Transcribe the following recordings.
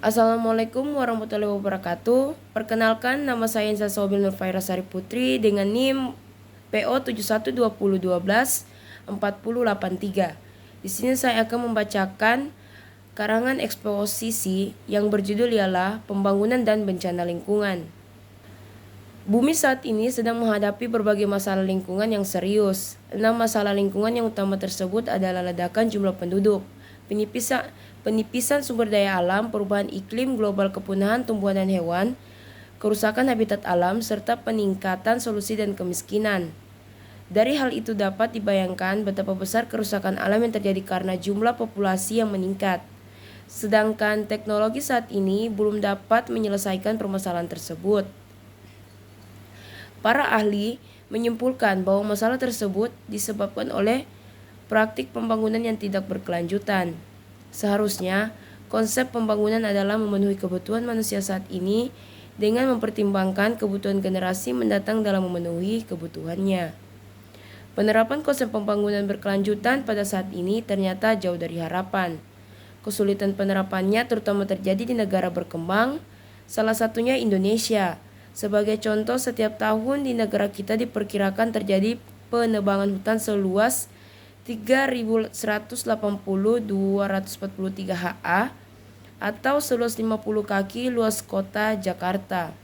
Assalamualaikum warahmatullahi wabarakatuh. Perkenalkan, nama saya Insa Sobil Nurfaira Sari Putri dengan NIM PO 7120124083. Di sini saya akan membacakan karangan eksposisi yang berjudul ialah Pembangunan dan Bencana Lingkungan. Bumi saat ini sedang menghadapi berbagai masalah lingkungan yang serius. 6 masalah lingkungan yang utama tersebut adalah ledakan jumlah penduduk, penipisan sumber daya alam, perubahan iklim global, kepunahan tumbuhan dan hewan, kerusakan habitat alam, serta peningkatan solusi dan kemiskinan. Dari hal itu dapat dibayangkan betapa besar kerusakan alam yang terjadi karena jumlah populasi yang meningkat. Sedangkan teknologi saat ini belum dapat menyelesaikan permasalahan tersebut. Para ahli menyimpulkan bahwa masalah tersebut disebabkan oleh praktik pembangunan yang tidak berkelanjutan. Seharusnya, konsep pembangunan adalah memenuhi kebutuhan manusia saat ini dengan mempertimbangkan kebutuhan generasi mendatang dalam memenuhi kebutuhannya. Penerapan konsep pembangunan berkelanjutan pada saat ini ternyata jauh dari harapan. Kesulitan penerapannya terutama terjadi di negara berkembang, salah satunya Indonesia. Sebagai contoh, setiap tahun di negara kita diperkirakan terjadi penebangan hutan seluas 3.180.243 ha atau seluas 50 kaki luas kota Jakarta.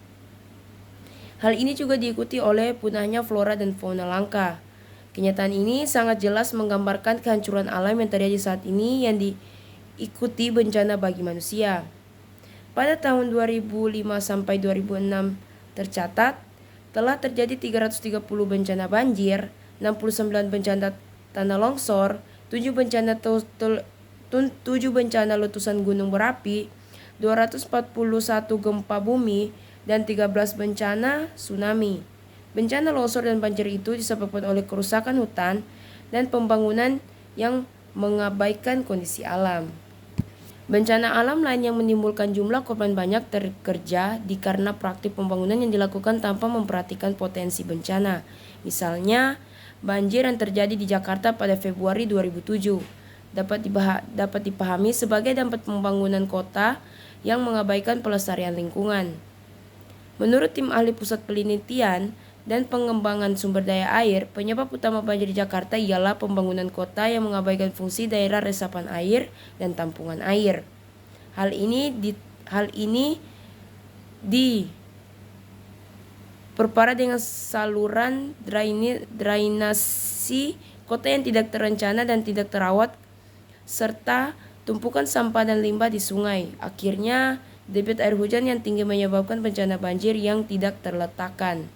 Hal ini juga diikuti oleh punahnya flora dan fauna langka. Kenyataan ini sangat jelas menggambarkan kehancuran alam yang terjadi saat ini yang diikuti bencana bagi manusia. Pada tahun 2005 sampai 2006 tercatat telah terjadi 330 bencana banjir, 69 bencana tanah longsor, 7 bencana letusan gunung berapi, 241 gempa bumi, dan 13 bencana tsunami. Bencana longsor dan banjir itu disebabkan oleh kerusakan hutan dan pembangunan yang mengabaikan kondisi alam. Bencana alam lain yang menimbulkan jumlah korban banyak terkerja karena praktik pembangunan yang dilakukan tanpa memperhatikan potensi bencana. Misalnya, banjir yang terjadi di Jakarta pada Februari 2007 dapat dipahami sebagai dampak pembangunan kota yang mengabaikan pelestarian lingkungan. Menurut tim ahli Pusat Penelitian dan Pengembangan Sumber Daya Air, penyebab utama banjir di Jakarta ialah pembangunan kota yang mengabaikan fungsi daerah resapan air dan tampungan air. Hal ini diperparah dengan saluran drainasi kota yang tidak terencana dan tidak terawat, serta tumpukan sampah dan limbah di sungai. Akhirnya, debit air hujan yang tinggi menyebabkan bencana banjir yang tidak terletakkan.